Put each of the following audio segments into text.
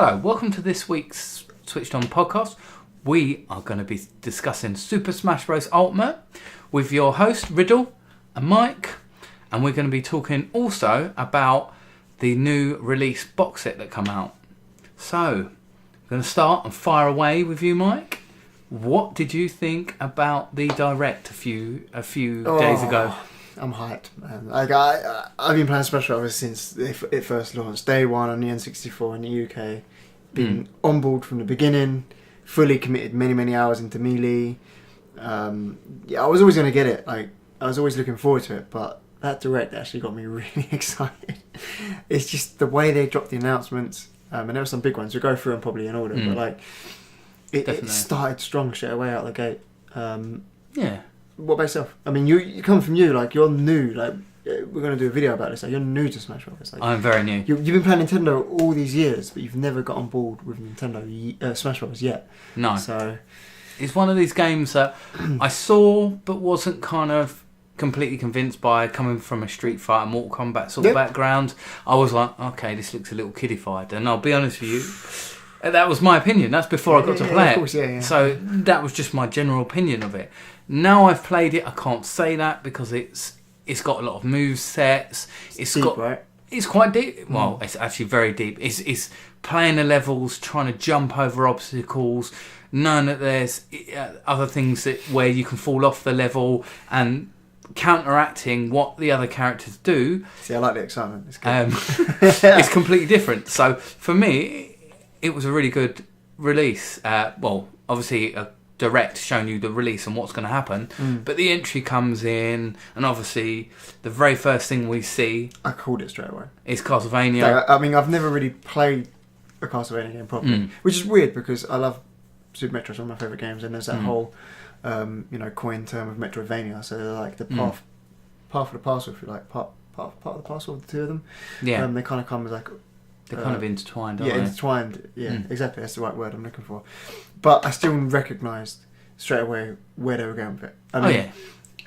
Hello, welcome to this week's Switched On podcast. We are going to be discussing Super Smash Bros. Ultimate with your host Riddle and Mike, and we're going to be talking also about the new release box set that come out. So, I'm going to start and fire away with you, Mike. What did you think about the Direct a few days ago? I'm hyped, man. Like I've been playing Smash Bros. Since it first launched. Day one on the N64 in the UK. Been on board from the beginning. Fully committed many hours into Melee. I was always going to get it. Like I was always looking forward to it. But that Direct actually got me really excited. It's just the way they dropped the announcements. And there were some big ones. We'll go through them probably in order. But like it started strong straight away out the gate. Yeah. What about yourself? I mean, you come from like you're new. Like we're going to do a video about this. Like you're new to Smash Bros. Like, I'm very new. You've been playing Nintendo all these years, but you've never got on board with Nintendo Smash Bros. Yet. No. So it's one of these games that I saw, but wasn't kind of completely convinced by. Coming from a Street Fighter, Mortal Kombat sort of background, I was like, okay, this looks a little kiddified. And I'll be honest with you, that was my opinion. That's before I got to play it. So that was just my general opinion of it. Now I've played it, I can't say that because it's got a lot of move sets. It's deep, got right? It's quite deep. Well, it's actually very deep. It's playing the levels, trying to jump over obstacles, knowing that there's other things where you can fall off the level and counteracting what the other characters do. See, I like the excitement. It's good. It's completely different. So for me, it was a really good release. Obviously a Direct showing you the release and what's going to happen, but the entry comes in, and obviously the very first thing we see, I called it straight away, is Castlevania. I mean, I've never really played a Castlevania game properly, which is weird because I love Super Metroid. It's one of my favourite games, and there's that whole coin term of Metroidvania. So they're like the path of the parcel, if you like, part of the parcel of the two of them. Yeah, they kind of come as like. They're kind of intertwined, aren't they? Intertwined. Yeah, exactly. That's the right word I'm looking for. But I still recognised straight away where they were going with it. I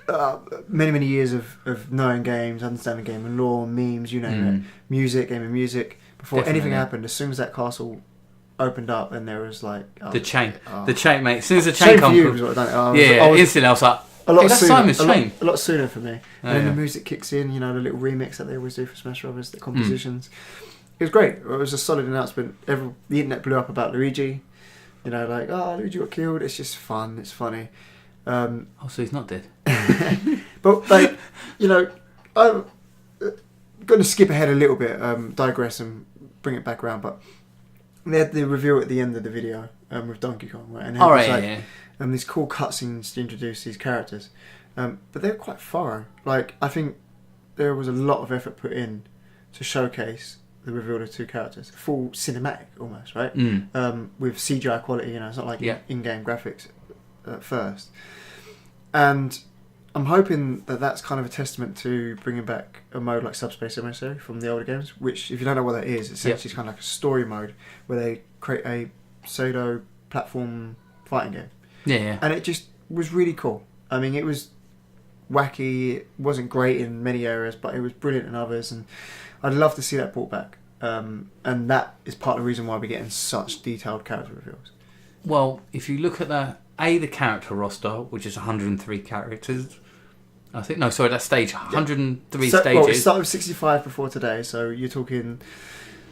mean, many years of knowing games, understanding game and lore, memes, you name it, music, gaming music. Before anything happened, as soon as that castle opened up, and there was like the chain, mate. As soon as the chain comes, instantly I was like, a lot sooner for me. And then the music kicks in. You know, the little remix that they always do for Smash Bros. The compositions. It was great. It was a solid announcement. The internet blew up about Luigi. You know, like, Luigi got killed. It's just fun. It's funny. So he's not dead. But, like, you know, I'm going to skip ahead a little bit, digress and bring it back around. But they had the reveal at the end of the video with Donkey Kong, right? And these cool cutscenes to introduce these characters. But they're quite thorough. Like, I think there was a lot of effort put in to showcase the reveal of two characters, full cinematic almost, right? With CGI quality, you know, it's not like in-game graphics at first. And I'm hoping that that's kind of a testament to bringing back a mode like Subspace Emissary from the older games, which, if you don't know what that is, essentially it's kind of like a story mode where they create a pseudo platform fighting game. Yeah. And it just was really cool. I mean, it was wacky, it wasn't great in many areas, but it was brilliant in others, and I'd love to see that brought back. And that is part of the reason why we're getting such detailed character reveals. Well, if you look at the character roster, which is 103 characters, I think, that's stage, 103 stages. Well, it started with 65 before today, so you're talking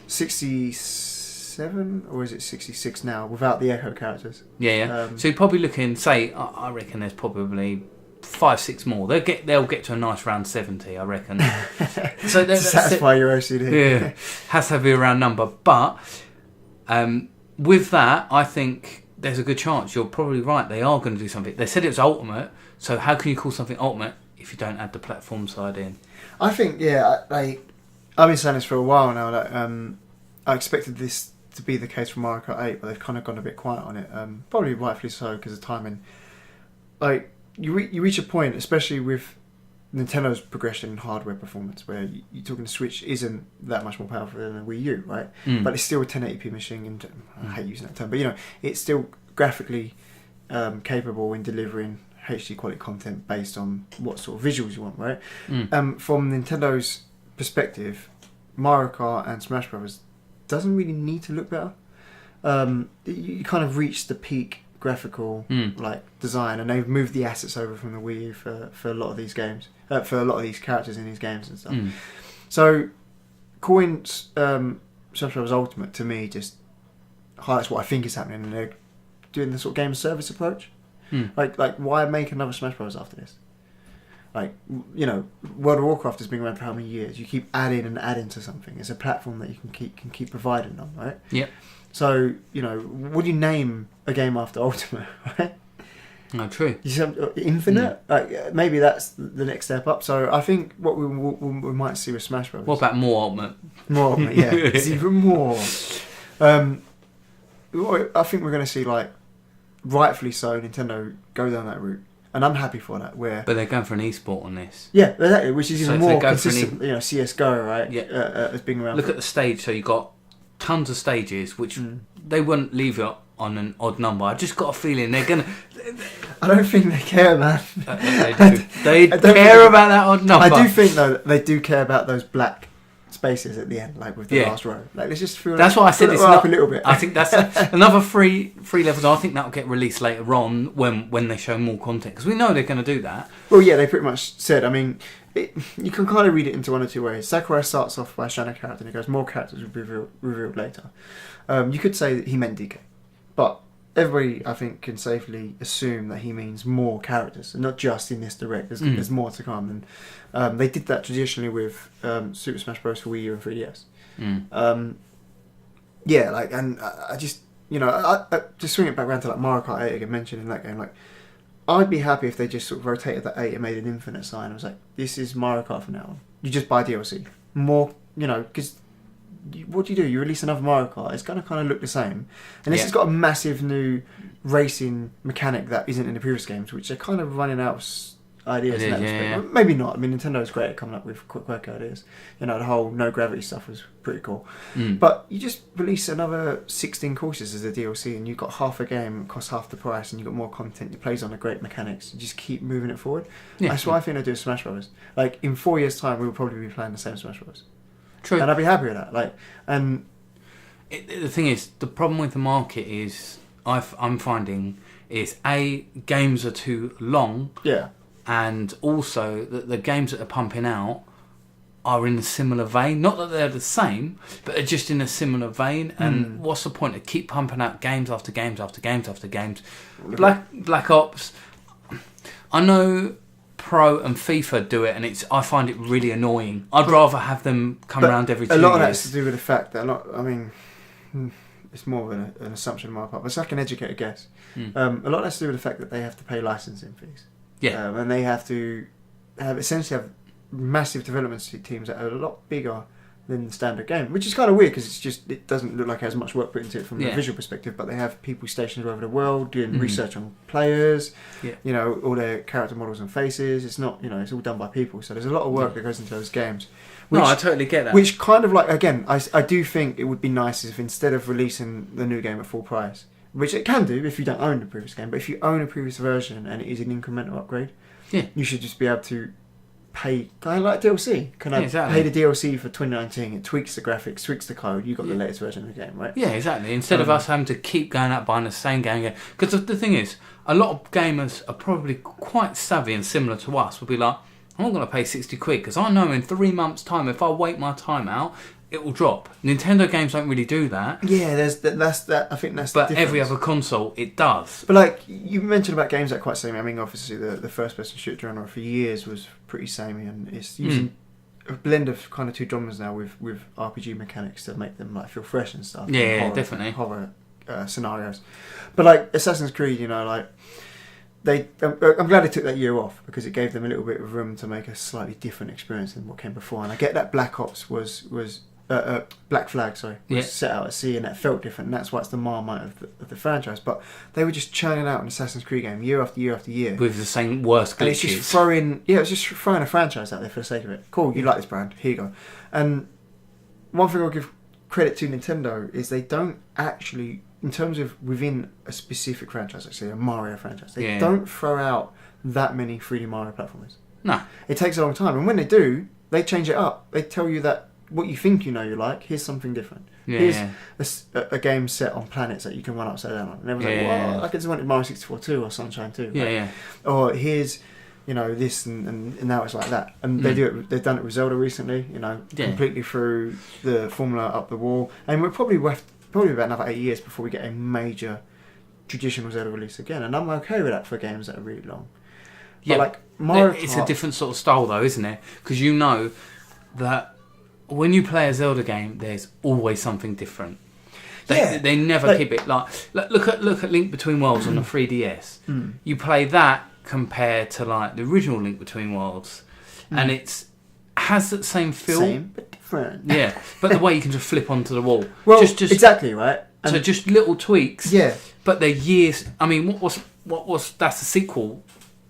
67, or is it 66 now, without the Echo characters? Yeah. So you're probably looking, I reckon there's probably 5-6 more. They'll get to a nice round 70, I reckon. So to satisfy your OCD. Yeah, has to be a round number. But with that, I think there's a good chance you're probably right. They are going to do something. They said it was Ultimate, so how can you call something Ultimate if you don't add the platform side in? I think, I've been saying this for a while now. That I expected this to be the case for Mario Kart 8, but they've kind of gone a bit quiet on it. Probably rightfully so because of timing. Like, you reach a point, especially with Nintendo's progression in hardware performance, where you're talking the Switch isn't that much more powerful than a Wii U, right? But it's still a 1080p machine, and I hate using that term, but you know, it's still graphically capable in delivering HD quality content based on what sort of visuals you want, right? From Nintendo's perspective, Mario Kart and Smash Bros. Doesn't really need to look better. you kind of reach the peak graphical like design, and they've moved the assets over from the Wii U for a lot of these games, for a lot of these characters in these games and stuff. So calling Smash Bros Ultimate to me just highlights what I think is happening, and they're doing the sort of game service approach. Like why make another Smash Bros after this? Like, you know, World of Warcraft has been around for how many years? You keep adding and adding to something. It's a platform that you can keep providing on, right? Yep. So, you know, would you name a game after Ultimate, right? No, true. Infinite? Like, maybe that's the next step up. So I think what we might see with Smash Bros. What about more Ultimate? More Ultimate, yeah. It's even more. I think we're going to see, like, rightfully so, Nintendo go down that route. And I'm happy for that. But they're going for an esport on this. Yeah, exactly, which is even more go consistent. You know, CS:GO, right? Yeah. Has been around. Look at the stage. So you got tons of stages, which they wouldn't leave you on an odd number. I just got a feeling they're gonna. I don't think they care, man. They do. They care about that odd number. I do think though that they do care about those black spaces at the end, like with the last row. Like, let's just feel. That's why I said it's not a little bit. I think that's another three levels. I think that'll get released later on when they show more content, because we know they're going to do that. Well, yeah, they pretty much said. I mean, you can kind of read it into one or two ways. Sakurai starts off by showing a character, and he goes, "More characters will be revealed later." You could say that he meant DK, but everybody, I think, can safely assume that he means more characters, and not just in this direct. There's more to come, and they did that traditionally with Super Smash Bros. For Wii U and 3DS. Yeah, like, and I just, you know, I just swing it back around to like Mario Kart 8 again, mentioned in that game. Like, I'd be happy if they just sort of rotated that 8 and made an infinite sign. I was like, this is Mario Kart from now on. You just buy DLC, more, you know, because. What do? You release another Mario Kart, it's going to kind of look the same. And this has got a massive new racing mechanic that isn't in the previous games, which they're kind of running out of ideas in that respect. Maybe not. I mean, Nintendo's great at coming up with quick ideas. You know, the whole no gravity stuff was pretty cool. But you just release another 16 courses as a DLC, and you've got half a game, it costs half the price, and you've got more content, it plays on the great mechanics. You just keep moving it forward. That's why I think they do Smash Bros. Like, in 4 years' time, we will probably be playing the same Smash Bros. True. And I'd be happy with that. Like, and the thing is, the problem with the market is I'm finding is games are too long. Yeah. And also the games that are pumping out are in a similar vein. Not that they're the same, but they're just in a similar vein. And what's the point of keep pumping out games after games after games after games? Black Ops. I know Pro and FIFA do it, and I find it really annoying. I'd rather have them come around every 2 years. A lot of that's to do with the fact that it's more of an assumption on my part, but it's like an educated guess. A lot of that's to do with the fact that they have to pay licensing fees. Yeah. And they have to essentially have massive development teams that are a lot bigger than the standard game, which is kind of weird because it doesn't look like it has much work put into it from a visual perspective, but they have people stationed all over the world doing research on players, you know, all their character models and faces. It's not, you know, it's all done by people, so there's a lot of work that goes into those games. No, I totally get that. Which kind of like, again, I do think it would be nice if instead of releasing the new game at full price, which it can do if you don't own the previous game, but if you own a previous version and it is an incremental upgrade, you should just be able to pay, kind of like DLC. Can I pay the DLC for 2019? It tweaks the graphics, tweaks the code. You got the latest version of the game, right? Yeah, exactly. Instead of us having to keep going out buying the same game again, because the thing is, a lot of gamers are probably quite savvy and similar to us. Will be like, I'm not going to pay 60 quid because I know in 3 months' time, if I wait my time out, it will drop. Nintendo games don't really do that. Yeah, that's that. I think that's. But the every other console, it does. But like you mentioned about games that are quite samey. I mean, obviously the first-person shooter genre for years was pretty samey, and it's using a blend of kind of two genres now with RPG mechanics to make them like feel fresh and stuff. Yeah, and horror, definitely horror scenarios. But like Assassin's Creed, you know, like I'm glad they took that year off because it gave them a little bit of room to make a slightly different experience than what came before. And I get that Black Ops was Black Flag, was set out at sea, and that felt different, and that's why it's the Marmite of the franchise. But they were just churning out an Assassin's Creed game year after year after year with the same worst glitches. And it's just throwing a franchise out there for the sake of it. Cool, you like this brand, here you go. And one thing I'll give credit to Nintendo is they don't actually, in terms of within a specific franchise, like say a Mario franchise, they don't throw out that many 3D Mario platformers. No. It takes a long time, and when they do, they change it up. They tell you that what you think you know you like. Here's something different. Yeah, Here's yeah. a game set on planets that you can run upside down on. And everyone's like, Yeah. well, I just wanted Mario 64 2 or Sunshine 2. Yeah, right? yeah. Or here's, you know, this and now it's like that. And they do it. They've done it with Zelda recently. You know, completely through the formula up the wall. And we're probably about another 8 years before we get a major traditional Zelda release again. And I'm okay with that for games that are really long. Yeah, but like Mario it's Kart, a different sort of style though, isn't it? Because you know that when you play a Zelda game, there's always something different. They never keep it like look at Link Between Worlds on the 3DS. You play that compared to like the original Link Between Worlds, and has that same feel, same but different. Yeah, but the way you can just flip onto the wall. Well, just exactly right. So just little tweaks. Yeah, but they're years. I mean, what was that's a sequel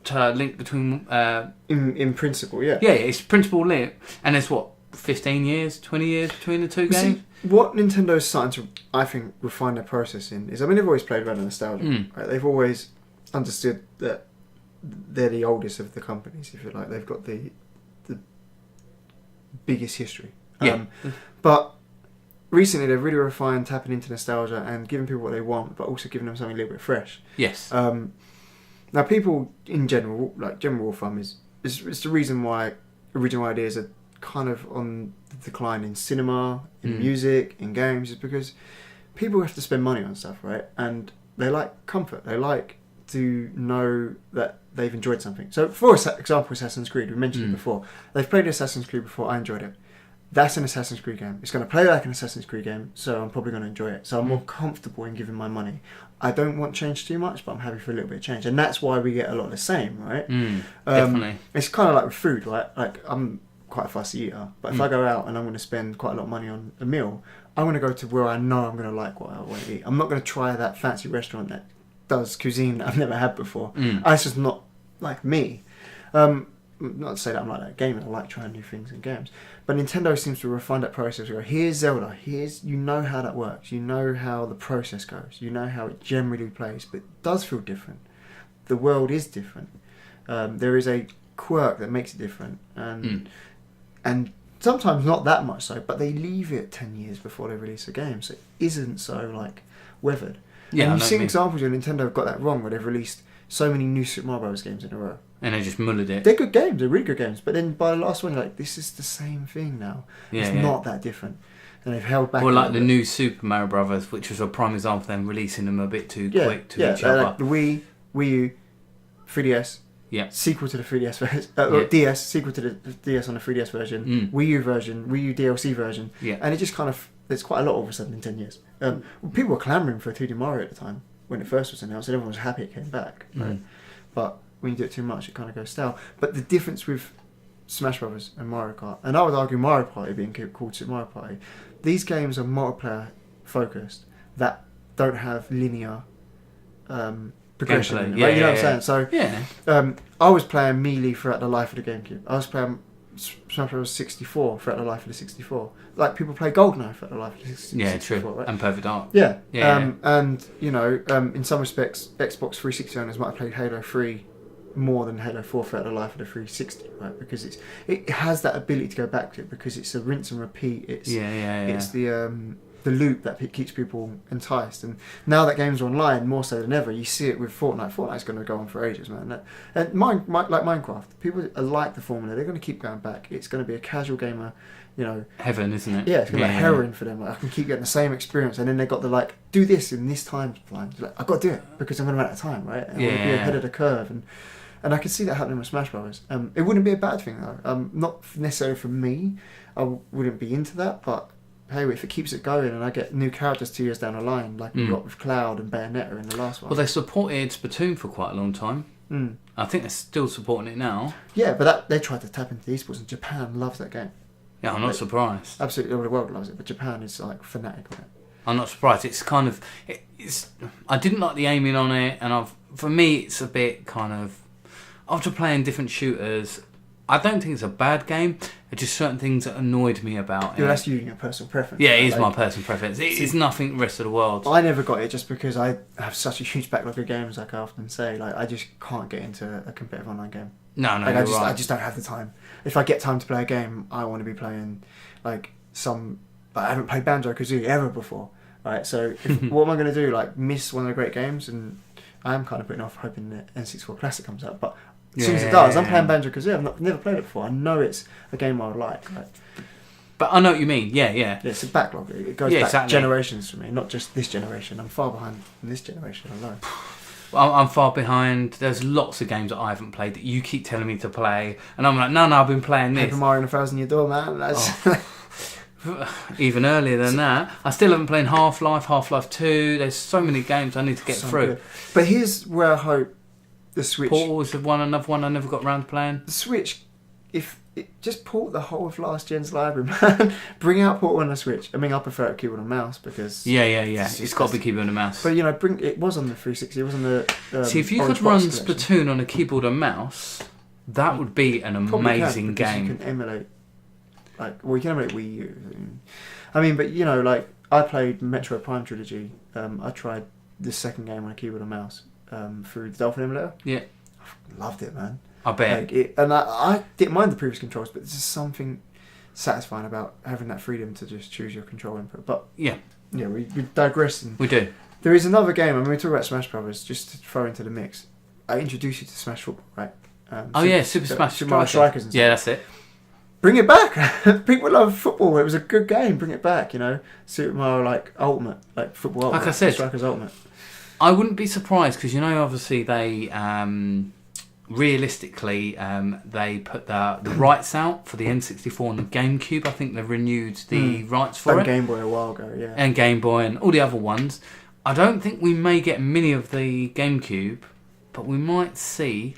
to Link Between. In principle, yeah. Yeah, it's Principal Link, and there's 15 years, 20 years between the two games. See, what Nintendo's starting to, I think, refine their process in is, I mean, they've always played around in nostalgia. Right? They've always understood that they're the oldest of the companies, if you like. They've got the biggest history. Yeah. But recently, they've really refined tapping into nostalgia and giving people what they want, but also giving them something a little bit fresh. Yes. Now, people in general, like general rule of thumb, is the reason why original ideas are kind of on the decline in cinema, in music, in games, is because people have to spend money on stuff, right? And they like comfort. They like to know that they've enjoyed something. So, for example, Assassin's Creed, we mentioned it before. They've played Assassin's Creed before. I enjoyed it. That's an Assassin's Creed game. It's going to play like an Assassin's Creed game, so I'm probably going to enjoy it. So I'm more comfortable in giving my money. I don't want change too much, but I'm happy for a little bit of change. And that's why we get a lot of the same, right? Definitely. It's kind of like with food, right? Like, I'm quite a fussy eater, but if I go out and I'm going to spend quite a lot of money on a meal, I'm going to go to where I know I'm going to like what I want to eat. I'm not going to try that fancy restaurant that does cuisine that I've never had before. That's just not like me. Not to say that I'm like that gamer, I like trying new things in games. But Nintendo seems to refine that process. Go, here's Zelda, you know how that works, you know how the process goes, you know how it generally plays, but it does feel different. The world is different. There is a quirk that makes it different. And sometimes not that much so, but they leave it 10 years before they release a game, so it isn't so like weathered. Yeah, and you've seen examples where Nintendo have got that wrong, where they've released so many new Super Mario Bros. Games in a row. And they just mullered it. They're good games, they're really good games, but then by the last one you're like, this is the same thing now. Yeah, it's not that different. And they've held back. Or like the new Super Mario Brothers, which was a prime example of them releasing them a bit too quick to each other. Like the Wii U, 3DS, sequel to the 3DS version, DS, sequel to the DS on the 3DS version, Wii U version, Wii U DLC version, and it just kind of, there's quite a lot all of a sudden in 10 years. People were clamouring for 2D Mario at the time when it first was announced, and everyone was happy it came back. Right? But when you do it too much, it kind of goes stale. But the difference with Smash Brothers and Mario Kart, and I would argue Mario Party being called Super Mario Party, these games are multiplayer focused that don't have linear progression. Yeah, you know what I'm saying? So I was playing Melee throughout the life of the GameCube. I was playing Smash Bros. 64 throughout the life of the 64. Like people play GoldenEye throughout the life of the 64. Yeah, true. Right? And Perfect Dark. Yeah. And you know, in some respects, Xbox 360 owners might have played Halo 3 more than Halo 4 throughout the life of the 360, right? Because it has that ability to go back to it, because it's a rinse and repeat. It's it's the loop that keeps people enticed. And now that games are online more so than ever, you see it with Fortnite. Fortnite's going to go on for ages, man. And like Minecraft, people like the formula. They're going to keep going back. It's going to be a casual gamer, you know. Heaven, isn't it? Yeah, it's going to be heroin for them. Like, I can keep getting the same experience, and then they got the like, do this in this time. Like, I've got to do it because I'm going to run out of time, right? And I want to be ahead of the curve. And I can see that happening with Smash Brothers. It wouldn't be a bad thing though. Not necessarily for me. I wouldn't be into that, but hey, if it keeps it going and I get new characters 2 years down the line, like we got with Cloud and Bayonetta in the last one. Well, they supported Splatoon for quite a long time. I think they're still supporting it now. Yeah, but they tried to tap into the esports, and Japan loves that game. Yeah, I'm not surprised. Absolutely, all the world loves it, but Japan is like fanatic on it. I'm not surprised. It's kind of, I didn't like the aiming on it, and for me, it's a bit kind of, after playing different shooters, I don't think it's a bad game. It's just certain things that annoyed me about it. That's your personal preference. Yeah, it is my personal preference. It's nothing the rest of the world. I never got it just because I have such a huge backlog of games, like I often say. Like, I just can't get into a competitive online game. No, like, I just don't have the time. If I get time to play a game, I want to be playing like I haven't played Banjo-Kazooie ever before, right? So what am I going to do? Like miss one of the great games? And I am kind of putting off hoping that N64 Classic comes out, but as soon as it does, I'm playing Banjo-Kazooie. I've never played it before. I know it's a game I would like. But I know what you mean. Yeah. It's a backlog. It goes back generations for me, not just this generation. I'm far behind in this generation. I know. I'm far behind. There's lots of games that I haven't played that you keep telling me to play, and I'm like, no, I've been playing this. Paper Mario and 1,000 Year Door, man. That's even earlier than that. I still haven't played Half-Life, Half-Life 2. There's so many games I need to get through. Good. But here's where I hope the Switch... Portal was another one I never got around to playing. The Switch, just port the whole of last gen's library, man. Bring out Portal on the Switch. I mean, I prefer it keyboard and mouse because... Yeah. It's got to be keyboard and mouse. But, it was on the 360. It was on the... See, if you could run Splatoon on a keyboard and mouse, that would be an amazing game. You can emulate... you can emulate Wii U. I mean, but, I played Metroid Prime Trilogy. I tried the second game on a keyboard and mouse through the Dolphin emulator. Yeah. I loved it, man. I bet. I didn't mind the previous controls, but there's just something satisfying about having that freedom to just choose your control input. But yeah, we digress. We do. There is another game. I mean, we talk about Smash Brothers. Just to throw into the mix, I introduced you to Smash Football, right? Super Smash Strikers. And stuff. Yeah, that's it. Bring it back. People love football. It was a good game. Bring it back. Super Mario Ultimate, football. Ultimate, like I said, Strikers Ultimate. I wouldn't be surprised because obviously they. Realistically, they put the rights out for the N64 and the GameCube. I think they've renewed the rights for it. Game Boy a while ago, yeah. And Game Boy and all the other ones. I don't think we may get many of the GameCube, but we might see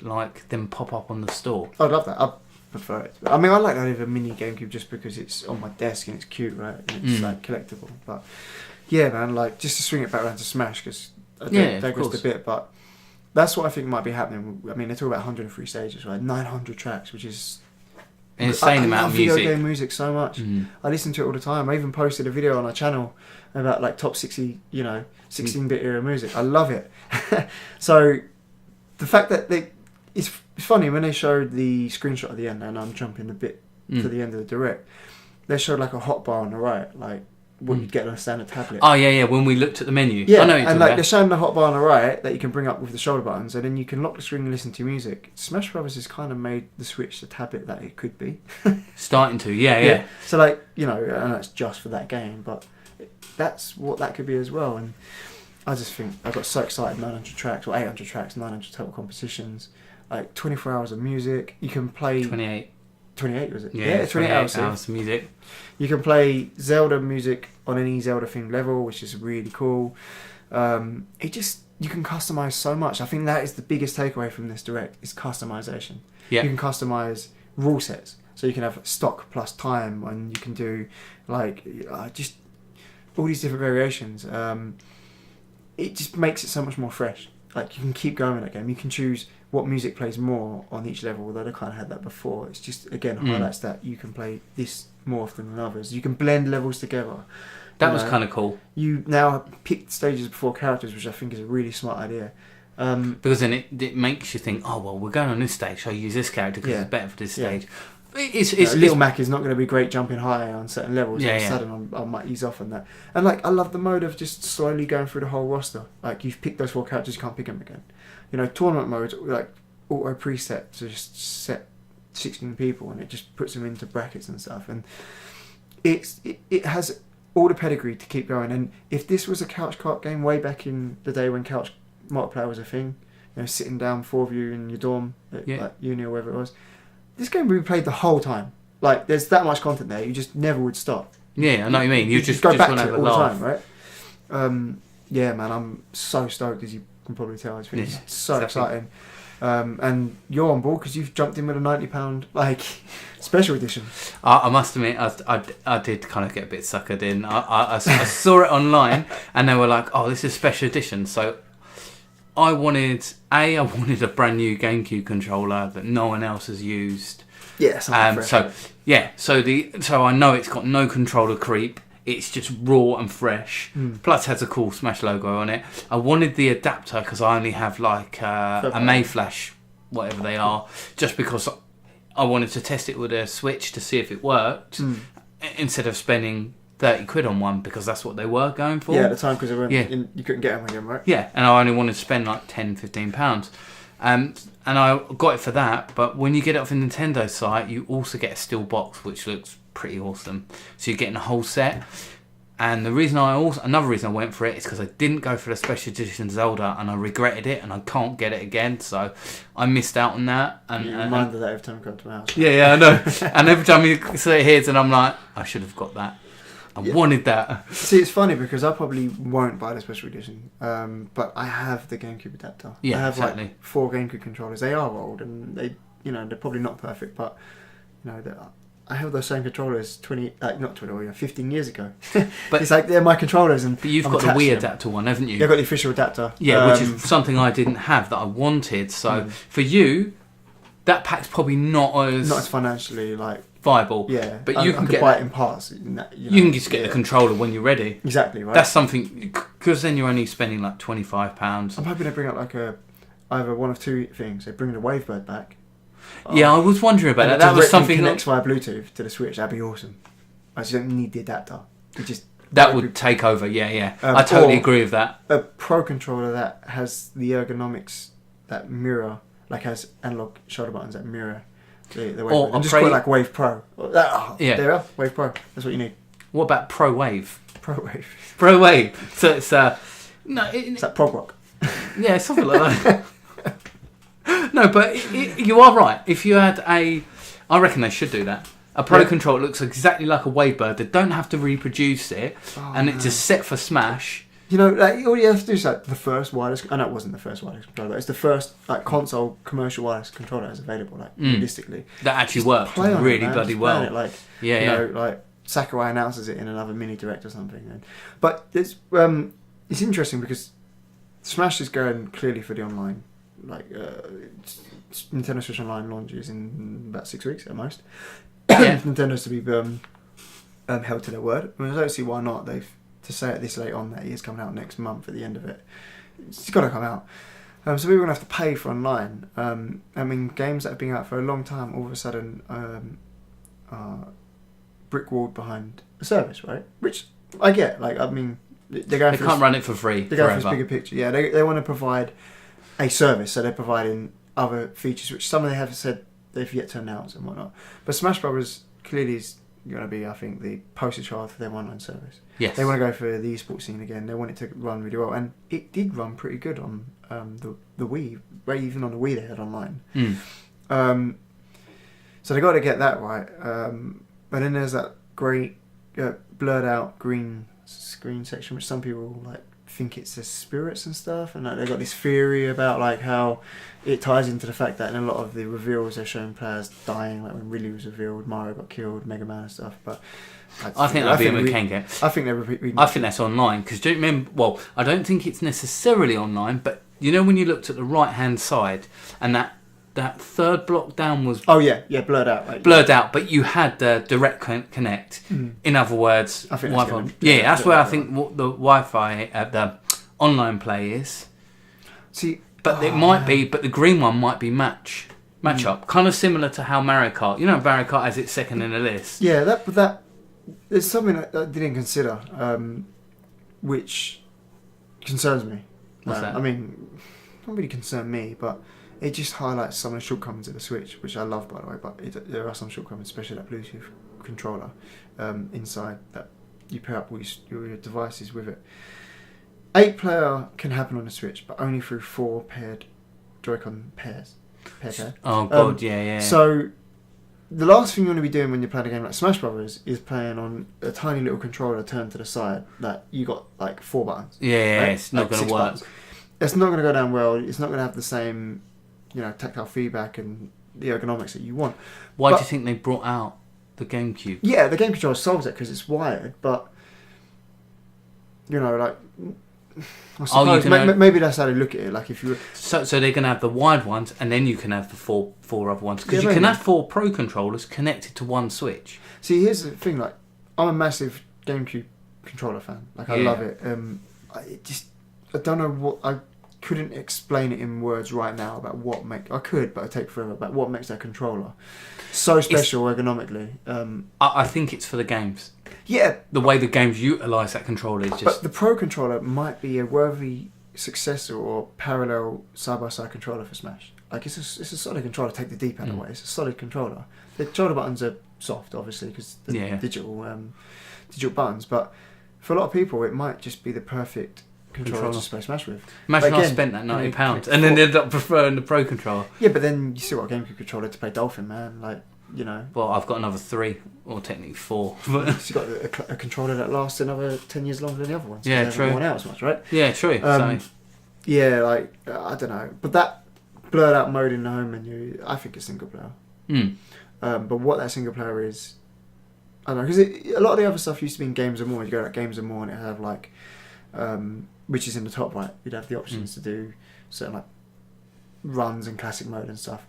them pop up on the store. I'd love that. I prefer it. I mean, I like that over a mini GameCube just because it's on my desk and it's cute, right? And it's collectible. But yeah, man, just to swing it back around to Smash because I digressed a bit, but. That's what I think might be happening. I mean, they talk about 103 stages, right? 900 tracks, which is an insane amount of music. I love video game music so much. I listen to it all the time. I even posted a video on our channel about top 60, 16-bit era music. I love it. So the fact that it's funny when they showed the screenshot at the end, and I'm jumping a bit to the end of the direct. They showed a hotbar on the right, what you'd get on a standard tablet. Oh yeah. When we looked at the menu, yeah, I know and they're showing the hotbar on the right that you can bring up with the shoulder buttons, and then you can lock the screen and listen to music. Smash Brothers has kind of made the Switch the tablet that it could be. Starting to, yeah. So and that's just for that game, but that's what that could be as well. And I just think I got so excited. 900 tracks or 800 tracks, 900 total compositions, 24 hours of music. You can play 28 was it? Yeah, 28 hours of music. You can play Zelda music on any Zelda themed level, which is really cool. You can customize so much. I think that is the biggest takeaway from this direct is customization. Yeah. You can customize rule sets, so you can have stock plus time, and you can do just all these different variations. It just makes it so much more fresh. You can keep going with that game. You can choose what music plays more on each level, although they kind of had that before. It's just, again, highlights that you can play this more often than others. You can blend levels together. That was kind of cool. You now pick stages before characters, which I think is a really smart idea. Because then it makes you think, oh, well, we're going on this stage, so I use this character because it's better for this stage. Little Mac is not going to be great jumping high on certain levels. All of a sudden, I might ease off on that. And I love the mode of just slowly going through the whole roster. You've picked those 4 characters, you can't pick them again. Tournament mode, auto preset to just set 16 people, and it just puts them into brackets and stuff. And it has all the pedigree to keep going. And if this was a couch co-op game way back in the day when couch multiplayer was a thing, sitting down 4 of you in your dorm at uni or wherever it was. This game would be played the whole time. There's that much content there, you just never would stop. Yeah, I know what you mean. You just go back want to to it have a all laugh. the time, right? Yeah, man, I'm so stoked, as you can probably tell. It's been so exciting. And you're on board because you've jumped in with a £90 special edition. I must admit, I did kind of get a bit suckered in. I saw it online, and they were like, "Oh, this is special edition." So I wanted a brand new GameCube controller that no one else has used. Yeah, so I know it's got no controller creep. It's just raw and fresh. Plus, has a cool Smash logo on it. I wanted the adapter because I only have a Mayflash, whatever they are, just because I wanted to test it with a Switch to see if it worked. instead of spending 30 quid on one, because that's what they were going for. Yeah, at the time, because Yeah. you couldn't get them again, right? Yeah, and I only wanted to spend like £10-15. And I got it for that, but when you get it off the Nintendo site, you also get a steel box, which looks pretty awesome. So you're getting a whole set. And another reason I went for it is because I didn't go for the special edition Zelda, and I regretted it, and I can't get it again. So I missed out on that. And You reminded that every time you come to my house. yeah, I know. And every time you say it here, and I'm like, I should have got that. I wanted that. See, it's funny because I probably won't buy the special edition, but I have the GameCube adapter. Yeah, I have exactly. like 4 GameCube controllers. They are old, and they're probably not perfect, but I have those same controllers 15 years ago. But it's like they're my controllers, but you've got the Wii adapter one, haven't you? Yeah, I've got the official adapter. Yeah, which is something I didn't have that I wanted. So for you, that pack's probably not as financially viable. Yeah, but you can buy it in parts. You can just get the controller when you're ready. Exactly right. That's something, because then you're only spending like £25. I'm hoping they bring out either one of two things. They bring the Wavebird back. Yeah, I was wondering about that. That was something connects via Bluetooth to the Switch. That'd be awesome. I just don't need the adapter. That would take over. Yeah. I totally agree with that. A Pro controller that has the ergonomics that mirror, like has analog shoulder buttons that mirror the Wave. Or just call it like Wave Pro. Yeah. There you are, Wave Pro. That's what you need. What about Pro Wave? Pro Wave. Pro Wave. So it's It's like prog rock. Yeah, something like that. No, but you are right. If you had I reckon they should do that. A Pro controller looks exactly like a Wavebird. They don't have to reproduce it, and it's just set for Smash. All you have to do is the first wireless. I know it wasn't the first wireless controller, but it's the first console commercial wireless controller that's available. Realistically, that actually worked really bloody well. Sakurai announces it in another mini direct or something. But it's interesting because Smash is going clearly for the online. Nintendo Switch Online launches in about 6 weeks at most. Yeah. Nintendo's to be held to their word. I don't see why not. To say it this late on that it is coming out next month at the end of it. It's got to come out. So people are going to have to pay for online. Games that have been out for a long time all of a sudden brick walled behind a service, right? Which I get. They're going. They can't run it for free. They're going for this bigger picture. Yeah, they want to provide a service, so they're providing other features, which some of them have said they've yet to announce and whatnot. But Smash Brothers clearly is going to be, I think, the poster child for their online service. Yes. They want to go for the esports scene again. They want it to run really well, and it did run pretty good on the Wii. Even on the Wii, they had online. So they got to get that right. But then there's that great blurred out green screen section, which some people think it's the spirits and stuff, and they've got this theory about how it ties into the fact that in a lot of the reveals they're showing players dying, like when Ridley was revealed, Mario got killed, Mega Man and stuff. But I think that'd be a Mukenge. I think they're repeating. I think that's online, because do you remember? Well, I don't think it's necessarily online, but when you looked at the right hand side and that third block down was blurred out. Blurred out, but you had the direct connect. In other words, I think Wi-Fi. That's where I think the Wi-Fi the online play is. See, but it might be, but the green one might be match up, kind of similar to how Mario Kart. Mario Kart has its second in the list. Yeah, that there's something I didn't consider, which concerns me. What's that? I mean, not really concern me, but it just highlights some of the shortcomings of the Switch, which I love, by the way. But there are some shortcomings, especially that Bluetooth controller inside that you pair up your devices with it. 8-player can happen on the Switch, but only through 4 paired Joy-Con pairs. Pair. Oh god, yeah. So the last thing you want to be doing when you're playing a game like Smash Brothers is playing on a tiny little controller turned to the side that you got 4 buttons. Yeah, right? it's not going to work. Buttons. It's not going to go down well. It's not going to have the same, tactile feedback and the ergonomics that you want. Why do you think they brought out the GameCube? Yeah, the game controller solves it because it's wired, but I suppose maybe that's how they look at it. If you so they're going to have the wired ones, and then you can have the four other ones, because you can have 4 Pro controllers connected to one Switch. See, here's the thing: I'm a massive GameCube controller fan. I love it. I don't know what I couldn't explain it in words right now about what make. I could, but it'd take forever. About what makes that controller so special ergonomically. I think it's for the games. Yeah, The way the games utilise that controller is just. but the Pro controller might be a worthy successor or parallel side-by-side controller for Smash. Like it's a solid controller. Take the D-pad away. It's a solid controller. The shoulder buttons are soft, obviously, because the digital buttons. But for a lot of people, it might just be the perfect controller to play Smash with. Imagine But I again, spent that £90 you and then ended up preferring the Pro controller. Yeah, but then you still got a GameCube controller to play Dolphin, man. Like, you know. Well, I've got another 3, or technically 4. You've got a controller that lasts another 10 years longer than the other ones. Yeah, they true. haven't worn out as much, right? Yeah, true. Yeah, like, I don't know. But that blurred out mode in the home menu, I think it's single player. But what that single player is, I don't know, because a lot of the other stuff used to be in Games and More. You go to Games and More and it have like, which is in the top right, you'd have the options to do certain like runs and classic mode and stuff.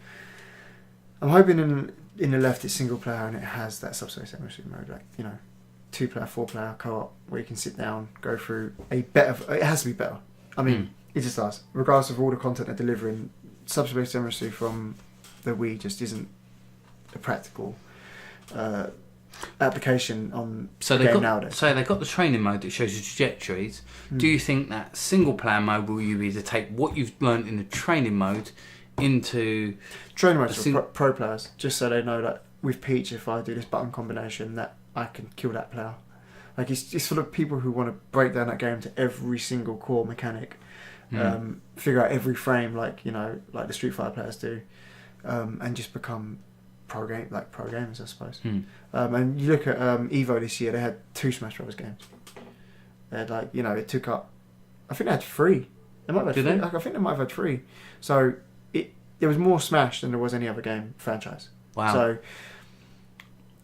I'm hoping in the left it's single player and it has that Subspace Emissary mode, like, you know, 2-player, 4-player co-op where you can sit down, go through a better. It has to be better. I mean, it just does. Regardless of all the content they're delivering, Subspace Emissary from the Wii just isn't a practical application on the game nowadays. So they've got the training mode that shows you trajectories. Do you think that single player mode will you either take what you've learned in the training mode into training mode for pro players, just so they know that with Peach, if I do this button combination, that I can kill that player. Like it's full of people who want to break down that game to every single core mechanic, figure out every frame, like, you know, like the Street Fighter players do, and just become pro gamers, I suppose. And you look at Evo this year; they had 2 Smash Bros. Games. They had, like, you know, it took up. I think they had 3. They might have had 3. Like, I think they might have had 3. So there was more Smash than there was any other game franchise. Wow. So,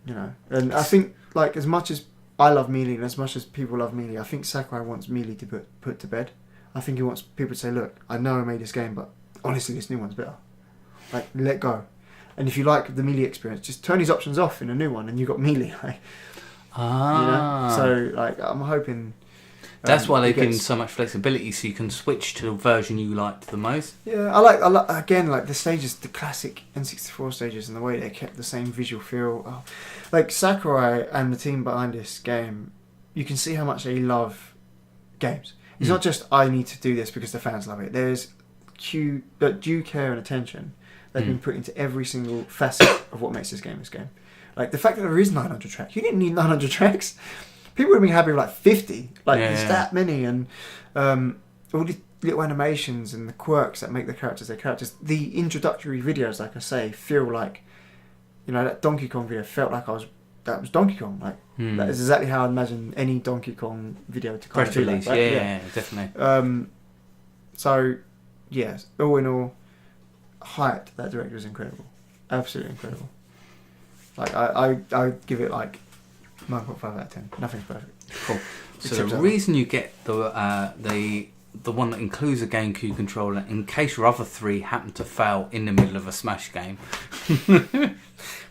you know, and I think, like, as much as I love Melee and as much as people love Melee, I think Sakurai wants Melee to put to bed. I think he wants people to say, look, I know I made this game, but honestly, this new one's better. Like, let go. And if you like the Melee experience, just turn these options off in a new one and you've got Melee. Like, you know? So, like, I'm hoping... That's why they've given so much flexibility, so you can switch to the version you liked the most. Yeah, I like again, like the stages, the classic N64 stages, and the way they kept the same visual feel. Oh, like Sakurai and the team behind this game, you can see how much they love games. It's not just I need to do this because the fans love it. There's due care and attention they've been put into every single facet of what makes this game this game. Like the fact that there is 900 tracks. You didn't need 900 tracks. People would have been happy with like 50. Like there's that many, and all the little animations and the quirks that make the characters their characters. The introductory videos, like I say, feel like, you know, that Donkey Kong video felt like that was Donkey Kong. Like that is exactly how I imagine any Donkey Kong video to kind of be like. Yeah, definitely. So, yes, all in all, hyped. That director is incredible, absolutely incredible. Like I give it like 9.5 out of 10. Nothing's perfect. Cool. So the reason you get the one that includes a GameCube controller, in case your other 3 happen to fail in the middle of a Smash game.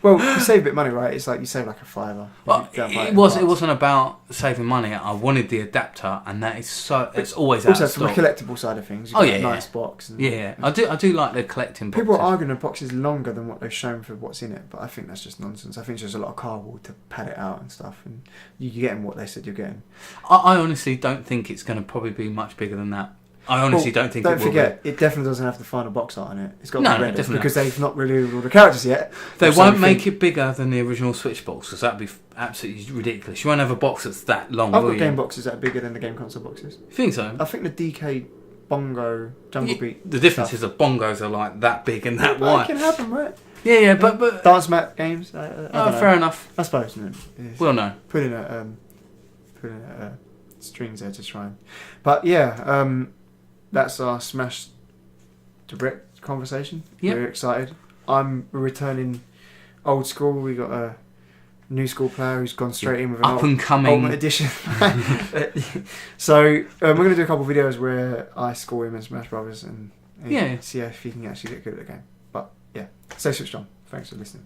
Well, you save a bit of money, right? It's like you save like a $5. Well, it wasn't about saving money. I wanted the adapter, and that is so. It's always out of stock. Also, from a collectible side of things, you've got a nice box. And, I do like the collecting boxes. People are arguing the box is longer than what they've shown for what's in it, but I think that's just nonsense. I think it's just a lot of cardboard to pad it out and stuff, and you're getting what they said you're getting. I honestly don't think it's going to probably be much bigger than that. I honestly don't think it will. Don't forget, it definitely doesn't have the final box art on it. It's got to be definitely because they've not revealed all the characters yet. They won't make it bigger than the original Switch box, because that'd be absolutely ridiculous. You won't have a box that's that long. I've got game boxes that are bigger than the game console boxes. You think so? I think the DK Bongo Jungle Beat. The difference is that bongos are like that big and that wide. It can happen, right? Yeah, but Dance Mat games. I don't know. Fair enough. I suppose. We'll know. Put in a strings there to try and. But yeah. That's our Smash Direct conversation. Yep. We're excited. I'm returning old school. We got a new school player who's gone straight in with an Ultimate Edition. So we're going to do a couple of videos where I score him in Smash Brothers and see if he can actually get good at the game. But yeah, stay switched on. Thanks for listening.